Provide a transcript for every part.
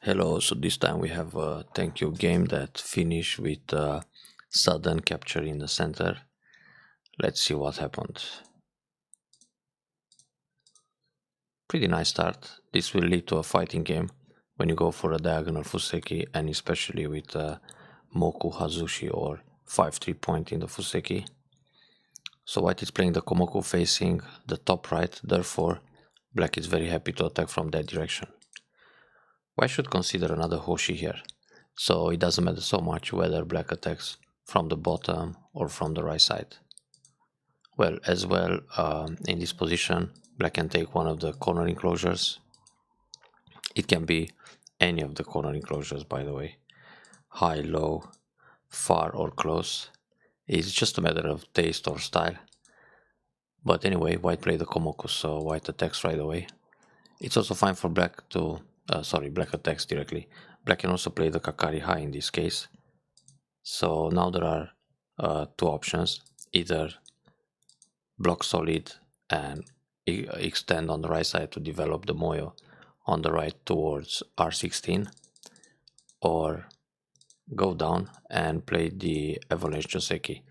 Hello, so this time we have a thank you game that finished with sudden capture in the center. Let's see what happened. Pretty nice start. This will lead to a fighting game when you go for a diagonal Fuseki, and especially with Moku Hazushi or 5-3 point in the Fuseki. So white is playing the Komoku facing the top right, therefore black is very happy to attack from that direction. White should consider another Hoshi here, so it doesn't matter so much whether black attacks from the bottom or from the right side. Well, as well, in this position, black can take one of the corner enclosures. It can be any of the corner enclosures, by the way. High, low, far or close. It's just a matter of taste or style. But anyway, white played the Komoku, so white attacks right away. It's also fine for black to... black attacks directly. Black can also play the Kakari high in this case. So now there are two options. Either block solid and extend on the right side to develop the moyo on the right towards R16, or go down and play the avalanche Joseki.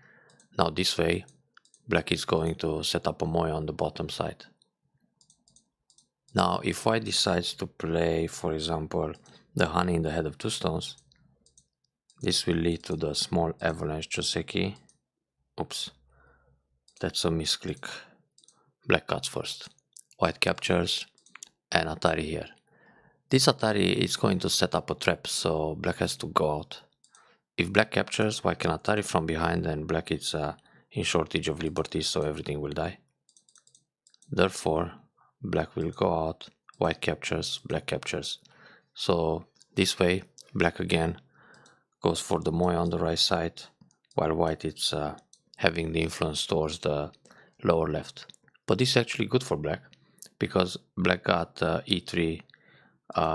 Now this way black is going to set up a moyo on the bottom side. Now if white decides to play, for example, the honey in the head of two stones, this will lead to the small avalanche Joseki. Oops, that's a misclick. Black cuts first. White captures and Atari here. This Atari is going to set up a trap, so black has to go out. If black captures, white can Atari from behind, and black is in shortage of liberties, so everything will die. Therefore, black will go out, white captures, black captures. So this way, black again goes for the moya on the right side, while white is having the influence towards the lower left. But this is actually good for black, because black got e3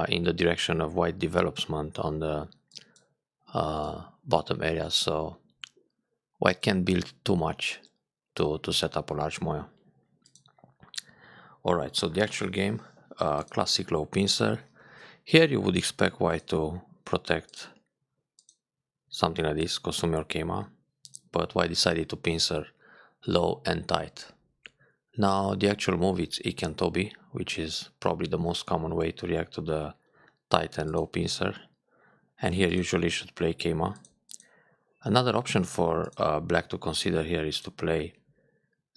in the direction of white development on the bottom area, so white can't build too much to set up a large moya. Alright, so the actual game, classic low pincer. Here you would expect white to protect something like this, Kosumi or Keima, but white decided to pincer low and tight. Now the actual move is Iken Tobi, which is probably the most common way to react to the tight and low pincer, and here usually should play Keima. Another option for black to consider here is to play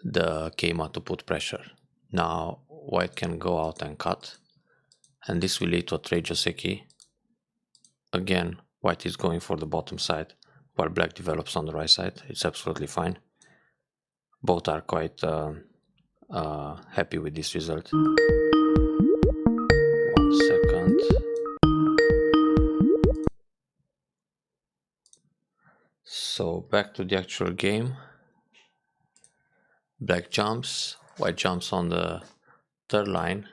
the Keima to put pressure. Now white can go out and cut, and this will lead to a trade Joseki. Again, white is going for the bottom side while black develops on the right side. It's absolutely fine. Both are quite happy with this result. 1 second. So back to the actual game. Black jumps, white jumps on the third line,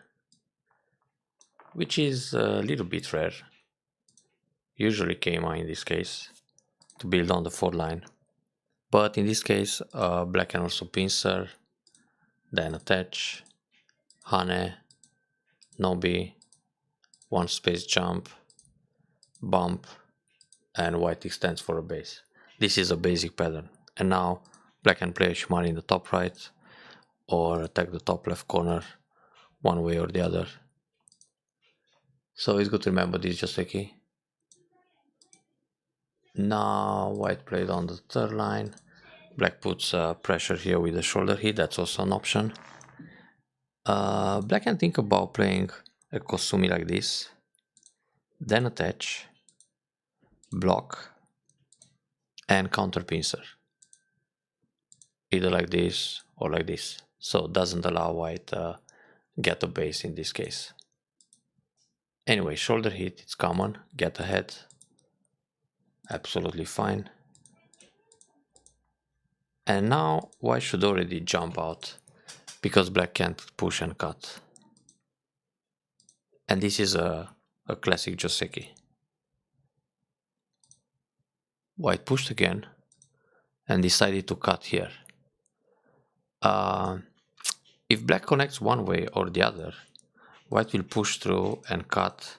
which is a little bit rare. Usually Keima in this case, to build on the fourth line. But in this case, black can also pincer, then attach, Hane, Nobi, one space jump, bump, and white extends for a base. This is a basic pattern. And now black can play Shimari in the top right, or attack the top left corner, one way or the other. So it's good to remember this Joseki. Now white played on the third line. Black puts pressure here with the shoulder hit, that's also an option. Black can think about playing a Kosumi like this, then attach, block, and counter pincer. Either like this or like this. So it doesn't allow white get a base in this case. Anyway, shoulder hit, it's common, get ahead, absolutely fine. And now white should already jump out, because black can't push and cut. And this is a classic Joseki. White pushed again and decided to cut here. If black connects one way or the other, white will push through and cut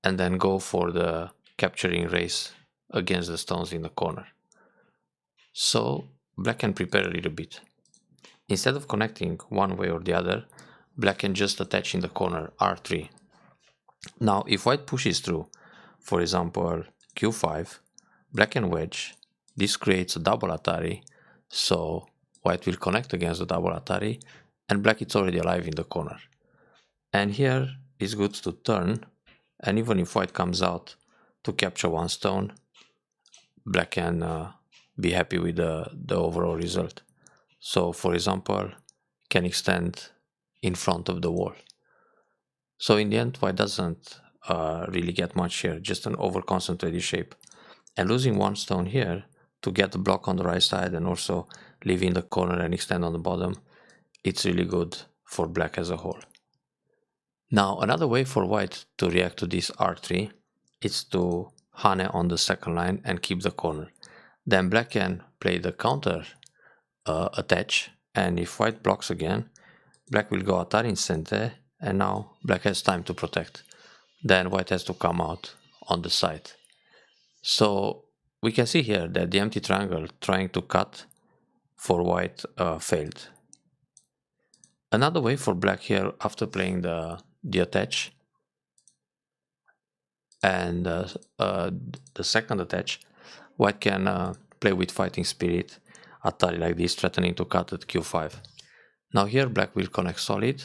and then go for the capturing race against the stones in the corner. So black can prepare a little bit. Instead of connecting one way or the other, black can just attach in the corner r3. Now if white pushes through, for example q5, black can wedge. This creates a double Atari, so white will connect against the double Atari and black is already alive in the corner. And here it's good to turn, and even if white comes out to capture one stone, black can be happy with the overall result. So for example, can extend in front of the wall. So in the end, white doesn't really get much here, just an over-concentrated shape. And losing one stone here to get the block on the right side and also leave in the corner and extend on the bottom, it's really good for black as a whole. Now another way for white to react to this r3 is to hane on the second line and keep the corner. Then black can play the counter attach, and if white blocks again, black will go Atari in center, and now black has time to protect. Then white has to come out on the side. So we can see here that the empty triangle trying to cut for white failed. Another way for black here, after playing the attach and the second attach, white can play with fighting spirit Atari like this, threatening to cut at q5. Now here black will connect solid,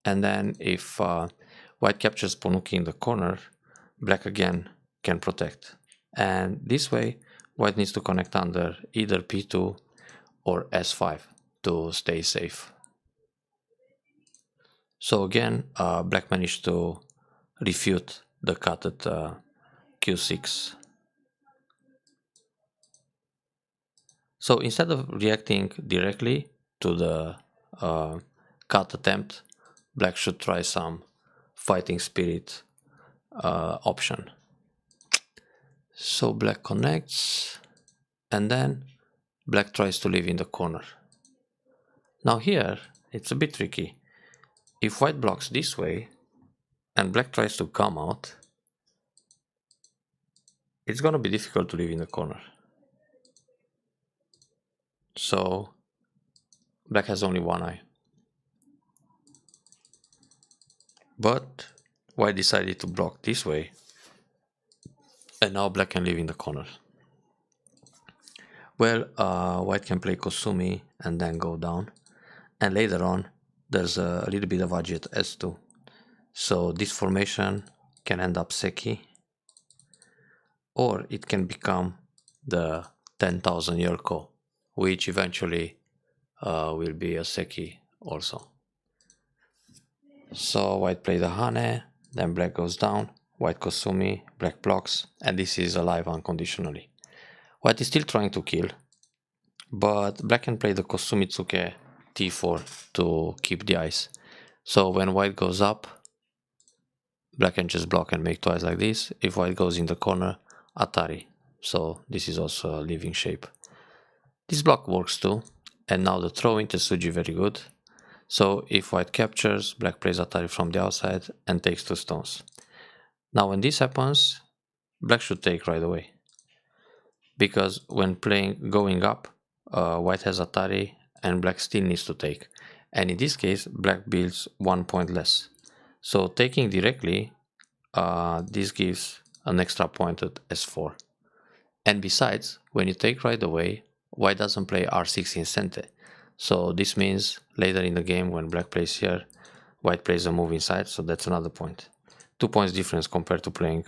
and then if white captures Ponuki in the corner, black again can protect. And this way white needs to connect under either p2 or s5 to stay safe. So again, black managed to refute the cut at q6. So instead of reacting directly to the cut attempt, black should try some fighting spirit option. So black connects, and then black tries to live in the corner. Now here it's a bit tricky. If white blocks this way and black tries to come out, it's gonna be difficult to live in the corner. So black has only one eye. But white decided to block this way, and now black can live in the corner. Well, white can play Kosumi and then go down, and later on there's a little bit of agit s2. So this formation can end up seki, or it can become the 10,000 year ko, which eventually will be a seki also. So white plays the hane, then black goes down, white Kosumi, black blocks, and this is alive unconditionally. White is still trying to kill, but black can play the Kosumitsuke t4 to keep the ice. So when white goes up, black can just block and make twice like this. If white goes in the corner, Atari. So this is also a living shape. This block works too, and now the throw into Suji very good. So if white captures, black plays Atari from the outside and takes 2 stones. Now when this happens, black should take right away, because when playing going up, white has Atari and black still needs to take, and in this case black builds 1 point less. So taking directly, this gives an extra point at s4. And besides, when you take right away, white doesn't play r6 in center. So this means later in the game when black plays here, white plays a move inside, so that's another point. 2 points difference compared to playing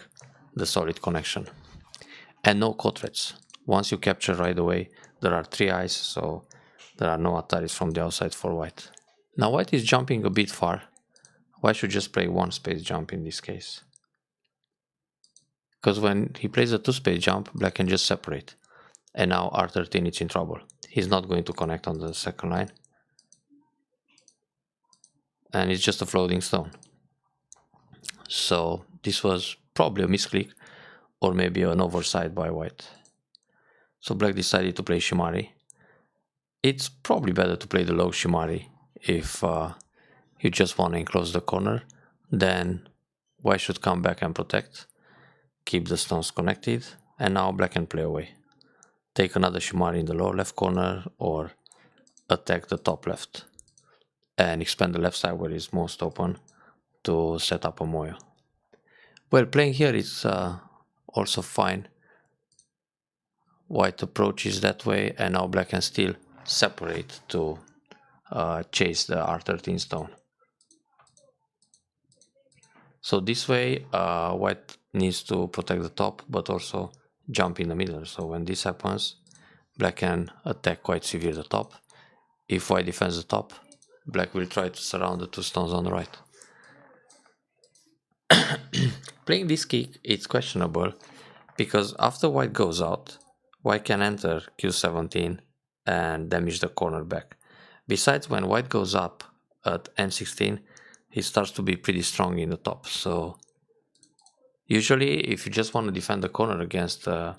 the solid connection. And no co-threats. Once you capture right away, there are 3 eyes, so there are no Ataris from the outside for white. Now white is jumping a bit far. White should just play 1 space jump in this case, because when he plays a 2 space jump, black can just separate. And now r13 is in trouble. He's not going to connect on the second line, and it's just a floating stone. So this was probably a misclick, or maybe an oversight by white. So black decided to play Shimari. It's probably better to play the low Shimari if you just want to enclose the corner. Then white should come back and protect. keep the stones connected, and now black can play away. Take another Shimari in the lower left corner or attack the top left and expand the left side where it's most open to set up a Moya. Well, playing here is also fine. White approaches that way, and now black can still separate to chase the R13 stone. So this way white needs to protect the top but also jump in the middle. So when this happens, black can attack quite severe the top. If white defends the top, black will try to surround the two stones on the right. Playing this kick, it's questionable because after white goes out, white can enter Q17 and damage the corner back. Besides, when white goes up at N16, he starts to be pretty strong in the top. So usually if you just want to defend the corner against an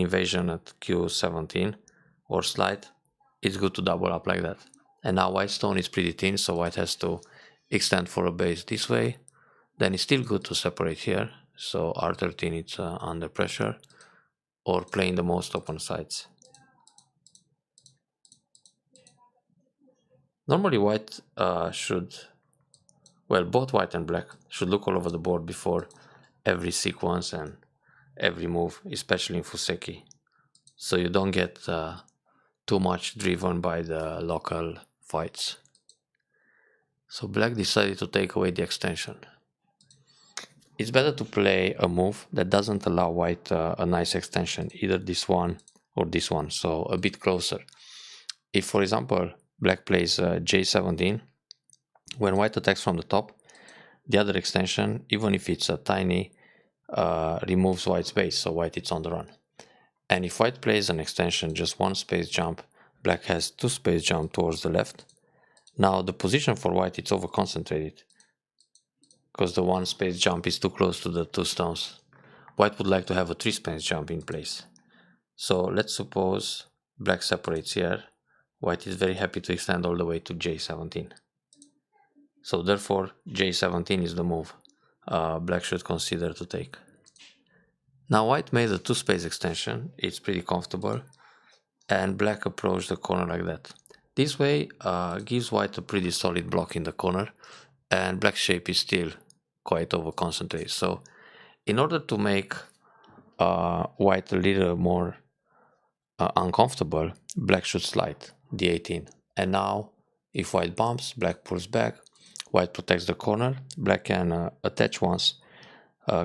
invasion at Q17 or slide, it's good to double up like that. And now white stone is pretty thin, so white has to extend for a base this way. Then it's still good to separate here, so R13 is under pressure, or playing the most open sides. Normally white should, well, both white and black should look all over the board before every sequence and every move, especially in Fuseki, so you don't get too much driven by the local fights. So black decided to take away the extension. It's better to play a move that doesn't allow white a nice extension, either this one or this one, so a bit closer. If, for example, black plays J17, when white attacks from the top, the other extension, even if it's a tiny, removes white's base, so white is on the run. And if white plays an extension, just one space jump, black has two space jump towards the left. Now the position for white is over concentrated, because the one space jump is too close to the two stones. White would like to have a 3 space jump in place. So let's suppose black separates here. White is very happy to extend all the way to J17. So therefore J17 is the move black should consider to take. Now white made a 2 space extension, it's pretty comfortable, and black approached the corner like that. This way gives white a pretty solid block in the corner, and black shape is still quite over concentrated. So in order to make white a little more uncomfortable, black should slide D18. And now if white bumps, black pulls back, white protects the corner, black can attach once,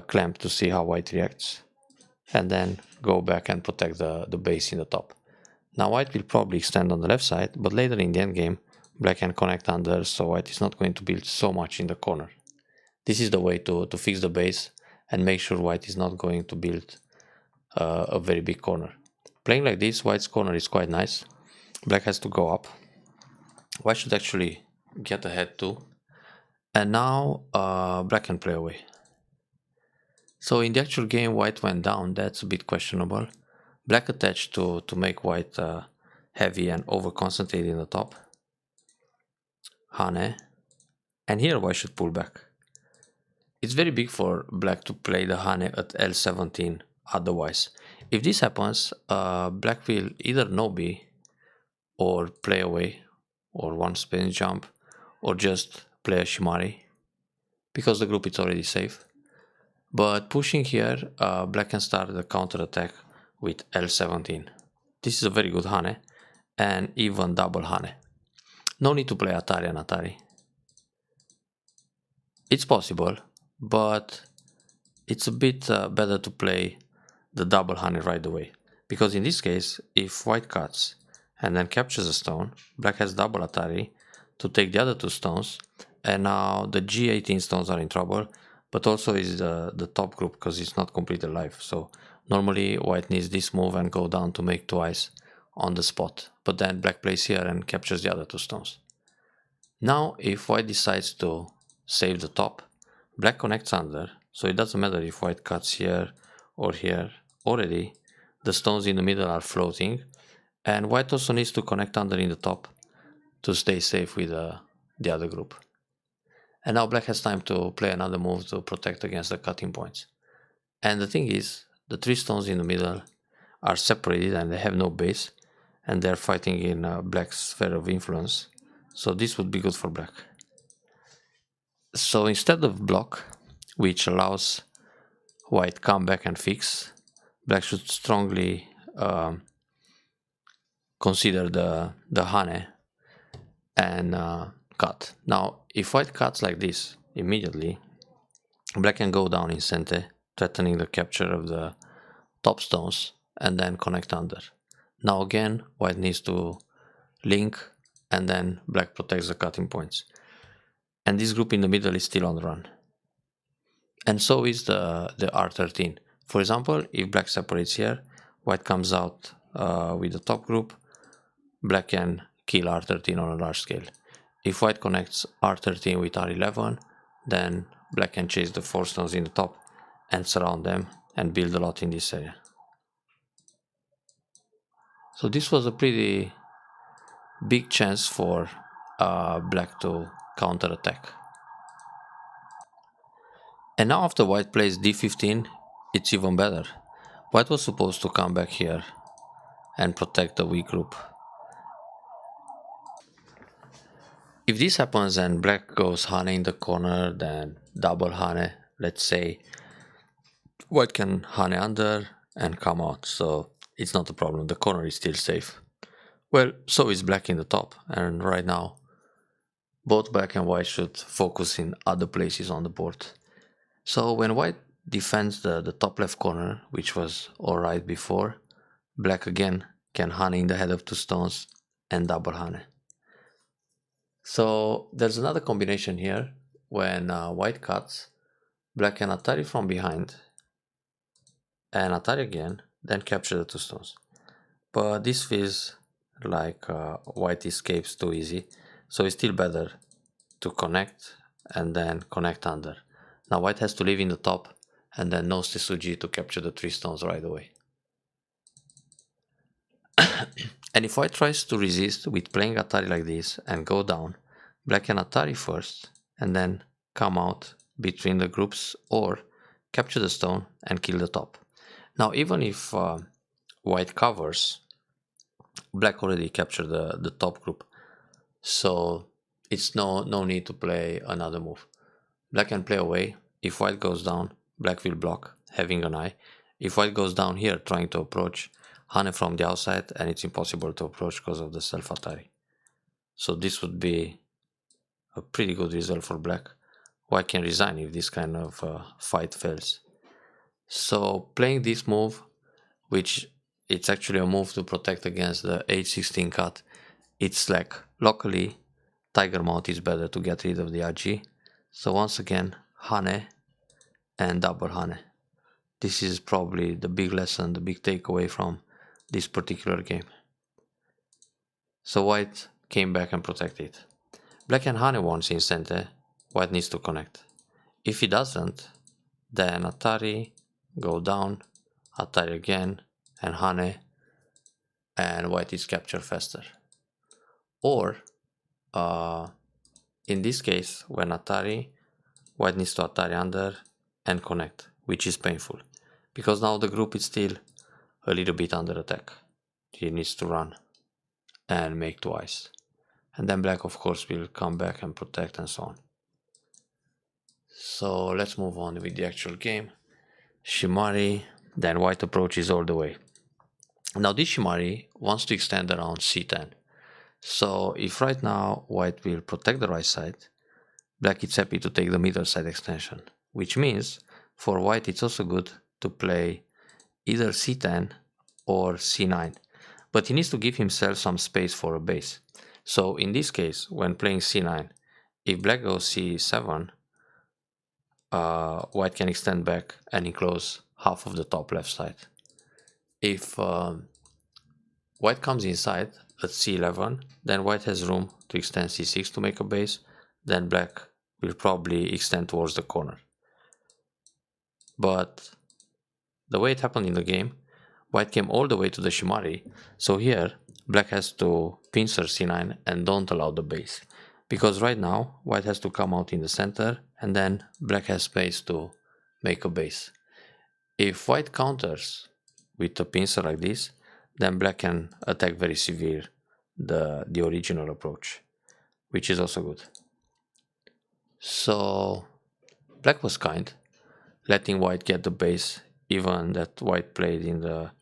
clamp to see how white reacts, and then go back and protect the base in the top. Now white will probably extend on the left side, but later in the endgame, black can connect under, so white is not going to build so much in the corner. This is the way to fix the base and make sure white is not going to build a very big corner. Playing like this, white's corner is quite nice. Black has to go up. White should actually get ahead too. And now black can play away. So in the actual game, white went down. That's a bit questionable. Black attached to make white heavy and over concentrated in the top. Hane. And here white should pull back. It's very big for black to play the Hane at L17 otherwise. If this happens, black will either no-B or play away, or one spin jump, or just play a Shimari, because the group is already safe. But pushing here, black can start the counter attack with L17. This is a very good Hane, and even double Hane. No need to play Atari and Atari. It's possible, but it's a bit better to play the double Hane right away, because in this case, if white cuts and then captures a stone, black has double Atari to take the other two stones, and now the G18 stones are in trouble, but also is the top group because it's not completely alive. So normally white needs this move and go down to make twice on the spot, but then black plays here and captures the other two stones. Now if white decides to save the top, black connects under, so it doesn't matter if white cuts here or here. Already the stones in the middle are floating, and white also needs to connect under in the top to stay safe with the other group. And now black has time to play another move to protect against the cutting points. And the thing is, the three stones in the middle are separated and they have no base, and they're fighting in black's sphere of influence. So this would be good for black. So instead of block, which allows white come back and fix, black should strongly consider the hane and cut. Now, if white cuts like this immediately, black can go down in center, threatening the capture of the top stones, and then connect under. Now again, white needs to link, and then black protects the cutting points. And this group in the middle is still on the run. And so is the R13. For example, if black separates here, white comes out with the top group, black can kill R13 on a large scale. If white connects R13 with R11, then black can chase the 4 stones in the top and surround them and build a lot in this area. So this was a pretty big chance for black to counter attack. And now after white plays d15, it's even better. White was supposed to come back here and protect the weak group. If this happens and black goes hane in the corner, then double hane, let's say, white can hane under and come out, so it's not a problem, the corner is still safe. Well, so is black in the top, and right now both black and white should focus in other places on the board. So when white defends the top left corner, which was alright before, black again can hane in the head of 2 stones and double hane. So there's another combination here. When white cuts, black can atari from behind and atari again, then capture the 2 stones. But this feels like white escapes too easy, so it's still better to connect and then connect under. Now white has to leave in the top and then nose Tesuji to capture the 3 stones right away. And if white tries to resist with playing atari like this and go down, black can atari first and then come out between the groups or capture the stone and kill the top. Now even if white covers, black already captured the top group, so it's no need to play another move. Black can play away. If white goes down, black will block, having an eye. If white goes down here trying to approach, hane from the outside, and it's impossible to approach because of the self atari. So this would be a pretty good result for black. White can resign if this kind of fight fails. So playing this move, which it's actually a move to protect against the h16 cut, it's like locally tiger mount is better to get rid of the RG. So once again, hane and double hane. This is probably the big lesson, the big takeaway from this particular game. So white came back and protected. Black and hane once in center, white needs to connect. If he doesn't, then atari, go down, atari again, and hane, and white is captured faster. Or, in this case, when atari, white needs to atari under and connect, which is painful, because now the group is still a little bit under attack. He needs to run and make twice. And then black, of course, will come back and protect and so on. So let's move on with the actual game. Shimari, then white approaches all the way. Now this Shimari wants to extend around c10. So if right now white will protect the right side, black is happy to take the middle side extension, which means for white it's also good to play either c10 or c9, but he needs to give himself some space for a base. So in this case, when playing c9, if black goes c7, white can extend back and enclose half of the top left side. If white comes inside at c11, then white has room to extend c6 to make a base, then black will probably extend towards the corner. But the way it happened in the game, white came all the way to the Shimari, so here black has to pincer c9 and don't allow the base, because right now white has to come out in the center and then black has space to make a base. If white counters with a pincer like this, then black can attack very severe the original approach, which is also good. So black was kind, letting white get the base, even that white played in the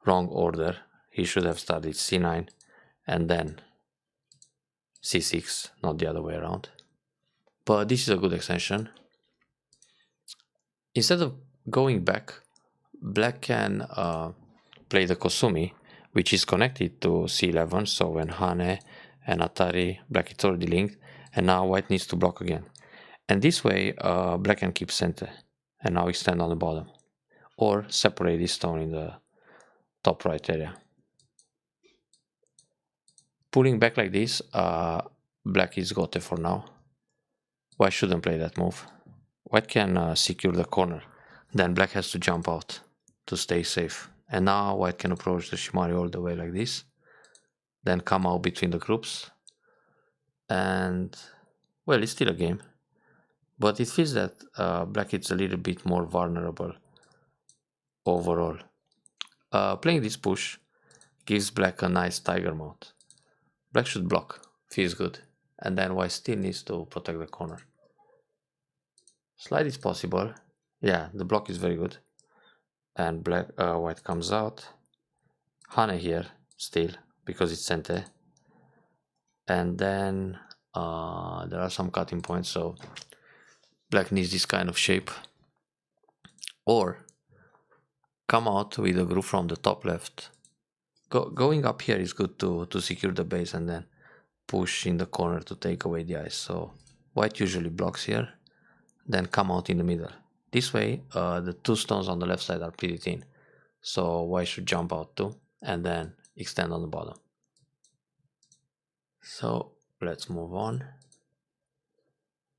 wrong order. He should have started c9 and then c6, not the other way around. But this is a good extension. Instead of going back, black can play the Kosumi, which is connected to c11, so when Hane and Atari, black is already linked, and now white needs to block again. And this way, black can keep center, and now extend on the bottom, or separate this stone in the top right area. Pulling back like this, black is gote for now. White shouldn't play that move. White can secure the corner, then black has to jump out to stay safe. And now white can approach the Shimari all the way like this, then come out between the groups. And well, it's still a game, but it feels that black is a little bit more vulnerable overall. Playing this push gives black a nice tiger mount. Black should block, feels good, and then white still needs to protect the corner. Slide is possible. Yeah, the block is very good. And white comes out. Hane here still, because it's center. And then there are some cutting points, so black needs this kind of shape. Or come out with a group from the top left. Going up here is good to secure the base and then push in the corner to take away the ice. So white usually blocks here, then come out in the middle. This way, the two stones on the left side are pretty thin. So white should jump out too, and then extend on the bottom. So let's move on.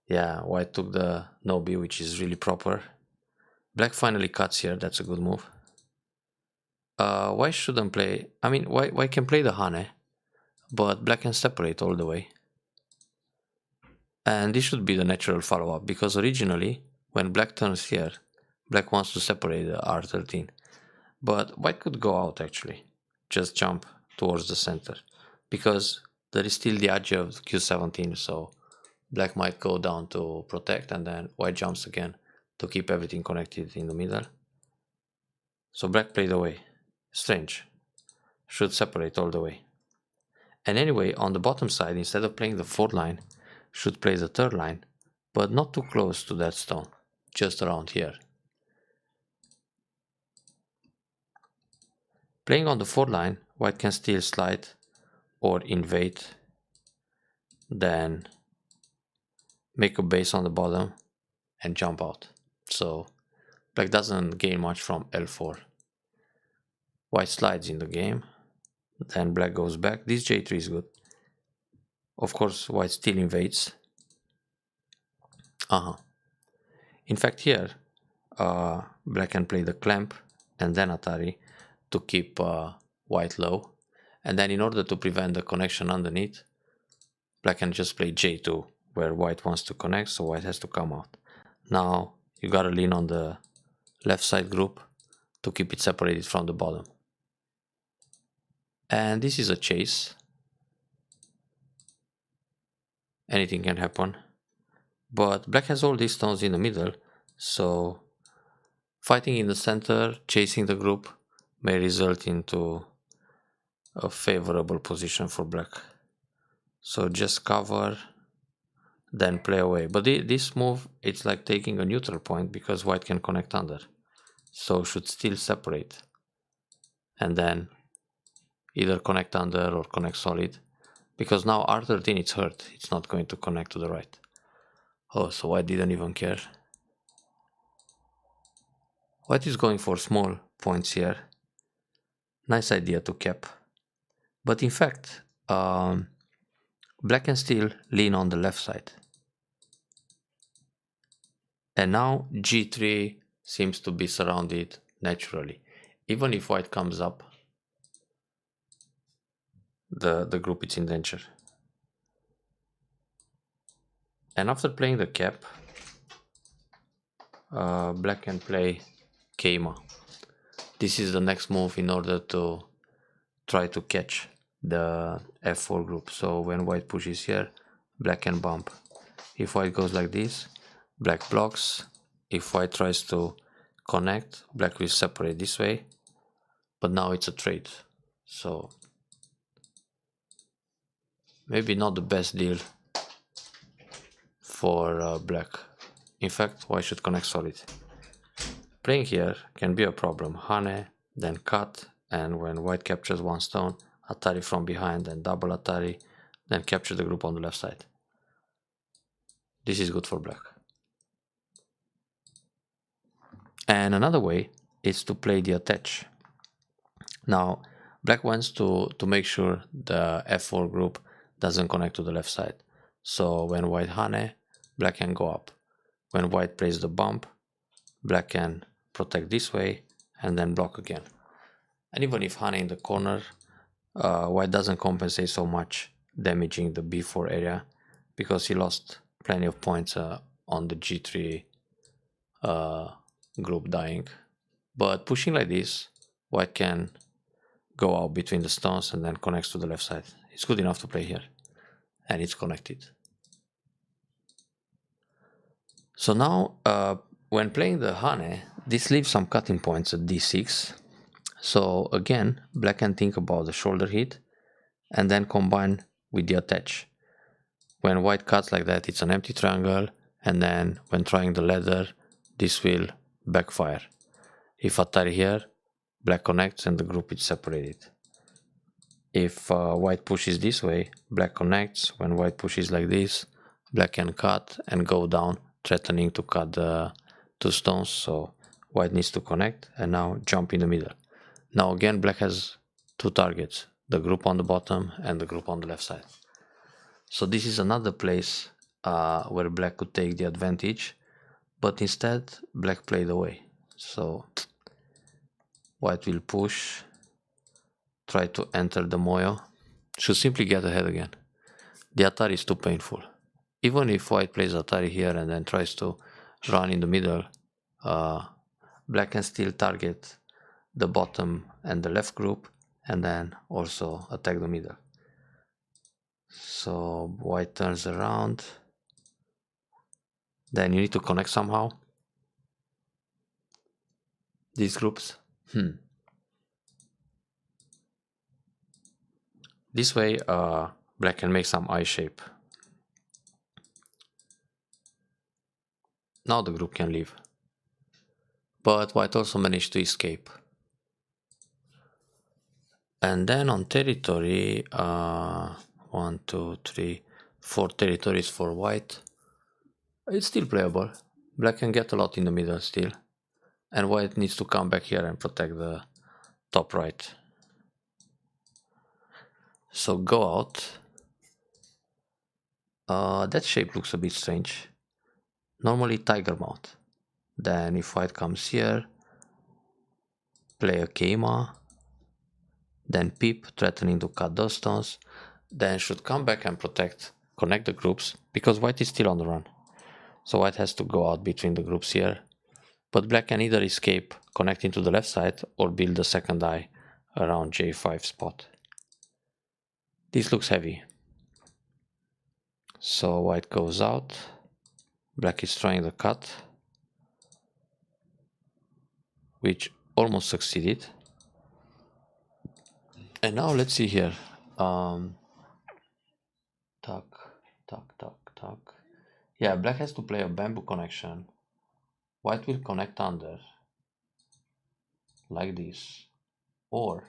Yeah, white took the no-B, which is really proper. Black finally cuts here, that's a good move. White shouldn't play, I mean, white can play the Hane, but black can separate all the way. And this should be the natural follow-up, because originally, when black turns here, black wants to separate the R13. But white could go out actually, just jump towards the center, because there is still the edge of Q17, so black might go down to protect, and then white jumps again to keep everything connected in the middle. So black played away. Strange. Should separate all the way. And anyway, on the bottom side, instead of playing the fourth line, should play the third line, but not too close to that stone, just around here. Playing on the fourth line, white can still slide or invade, then make a base on the bottom and jump out. So black doesn't gain much from L4. White slides in the game, then black goes back. This J3 is good. Of course, white still invades. In fact, here, black can play the clamp and then Atari to keep white low. And then in order to prevent the connection underneath, black can just play J2, where white wants to connect, so white has to come out. Now, you gotta lean on the left side group to keep it separated from the bottom. And this is a chase. Anything can happen. But black has all these stones in the middle, so fighting in the center, chasing the group, may result into a favorable position for black. So just cover, then play away. But this move, it's like taking a neutral point, because white can connect under. So should still separate. And then either connect under or connect solid, because now R13 it's hurt, it's not going to connect to the right. Oh, so white didn't even care. White is going for small points here. Nice idea to cap. But in fact, black can still lean on the left side. And now G3 seems to be surrounded naturally. Even if white comes up, the group is in danger. And after playing the cap, black can play Keima. This is the next move in order to try to catch the f4 group. So when white pushes here, black can bump. If white goes like this, black blocks. If white tries to connect, black will separate this way, but now it's a trade, so maybe not the best deal for black. In fact, white should connect solid. Playing here can be a problem. Hane, then cut, and when white captures one stone, Atari from behind, and double Atari, then capture the group on the left side. This is good for black. And another way is to play the attach. Now, black wants to make sure the f4 group doesn't connect to the left side. So when white Hane, black can go up. When white plays the bump, black can protect this way and then block again. And even if Hane in the corner, white doesn't compensate so much, damaging the b4 area, because he lost plenty of points on the g3 group dying. But pushing like this, white can go out between the stones and then connects to the left side. It's good enough to play here, and it's connected. So now when playing the Hane, this leaves some cutting points at d6. So again, black can think about the shoulder hit and then combine with the attach. When white cuts like that, it's an empty triangle, and then when trying the ladder, this will backfire. If Atari here, black connects and the group is separated. If white pushes this way, black connects. When white pushes like this, black can cut and go down, threatening to cut the two stones. So white needs to connect and now jump in the middle. Now again, black has two targets, the group on the bottom and the group on the left side. So this is another place where black could take the advantage, but instead black played away. So white will push, try to enter the moyo, should simply get ahead again. The Atari is too painful. Even if white plays Atari here and then tries to run in the middle, black can still target the bottom and the left group and then also attack the middle. So white turns around, then you need to connect somehow these groups. This way black can make some I shape. Now the group can leave, but white also managed to escape. And then on territory, 1, 2, 3, 4 territories for white. It's still playable. Black can get a lot in the middle still, and white needs to come back here and protect the top right. So go out. That shape looks a bit strange. Normally tiger mouth. Then if white comes here, play a Keima, then peep, threatening to cut those stones, then should come back and connect the groups, because white is still on the run. So white has to go out between the groups here, but black can either escape connecting to the left side or build a second eye around J5 spot. This looks heavy. So white goes out, black is trying the cut, which almost succeeded. And now let's see here. Tuck. Yeah, black has to play a bamboo connection. White will connect under, like this. Or,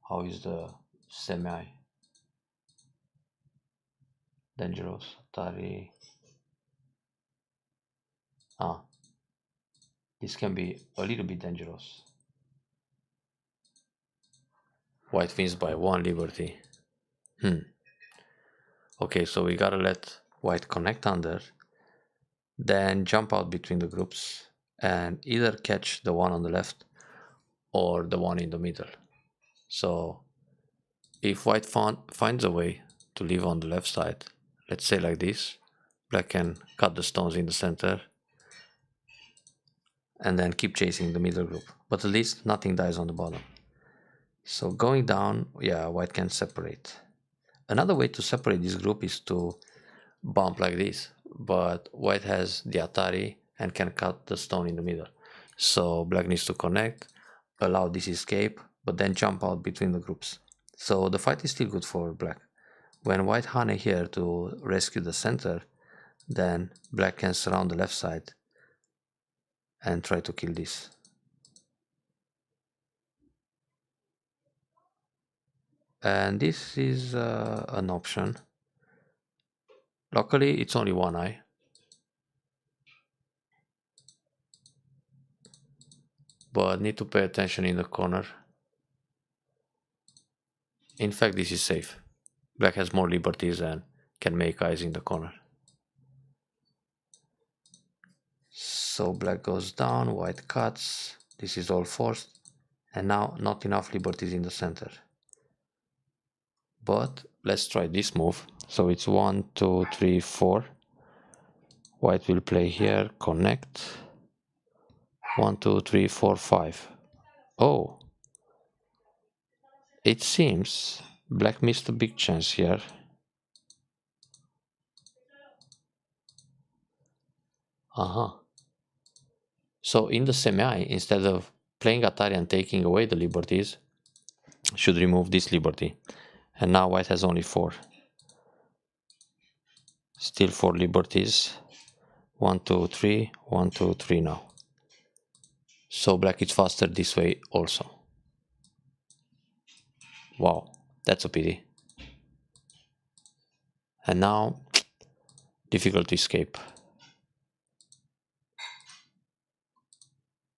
how is the semi? Dangerous, Atari. This can be a little bit dangerous. White wins by 1 liberty. Okay, so we gotta let white connect under, then jump out between the groups and either catch the one on the left or the one in the middle. So if white finds a way to live on the left side, let's say like this, black can cut the stones in the center and then keep chasing the middle group, but at least nothing dies on the bottom. So going down, yeah, white can separate. Another way to separate this group is to bump like this, but white has the Atari and can cut the stone in the middle. So black needs to connect, allow this escape, but then jump out between the groups. So the fight is still good for black. When white honey here to rescue the center, then black can surround the left side and try to kill this. And this is an option. Luckily, it's only one eye. But need to pay attention in the corner. In fact, this is safe. Black has more liberties and can make eyes in the corner. So black goes down, white cuts. This is all forced. And now not enough liberties in the center. But let's try this move. So it's 1, 2, 3, 4. White will play here, connect. 1, 2, 3, 4, 5. Oh, it seems black missed a big chance here. So in the semi, instead of playing Atari and taking away the liberties, should remove this liberty. And now white has only 4. Still 4 liberties. 1, 2, 3, 1, 2, 3 now. So black is faster this way also. Wow, that's a pity. And now, difficult to escape.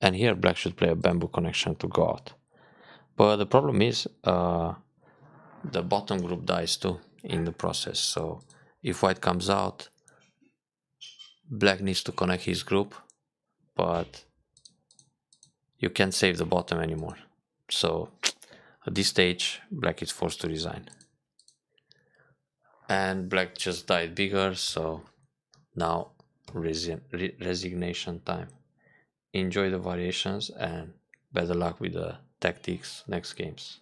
And here black should play a bamboo connection to go out. But the problem is the bottom group dies too in the process. So if white comes out, black needs to connect his group, but you can't save the bottom anymore. So at this stage, black is forced to resign. And black just died bigger, so now resignation time. Enjoy the variations and better luck with the tactics next games.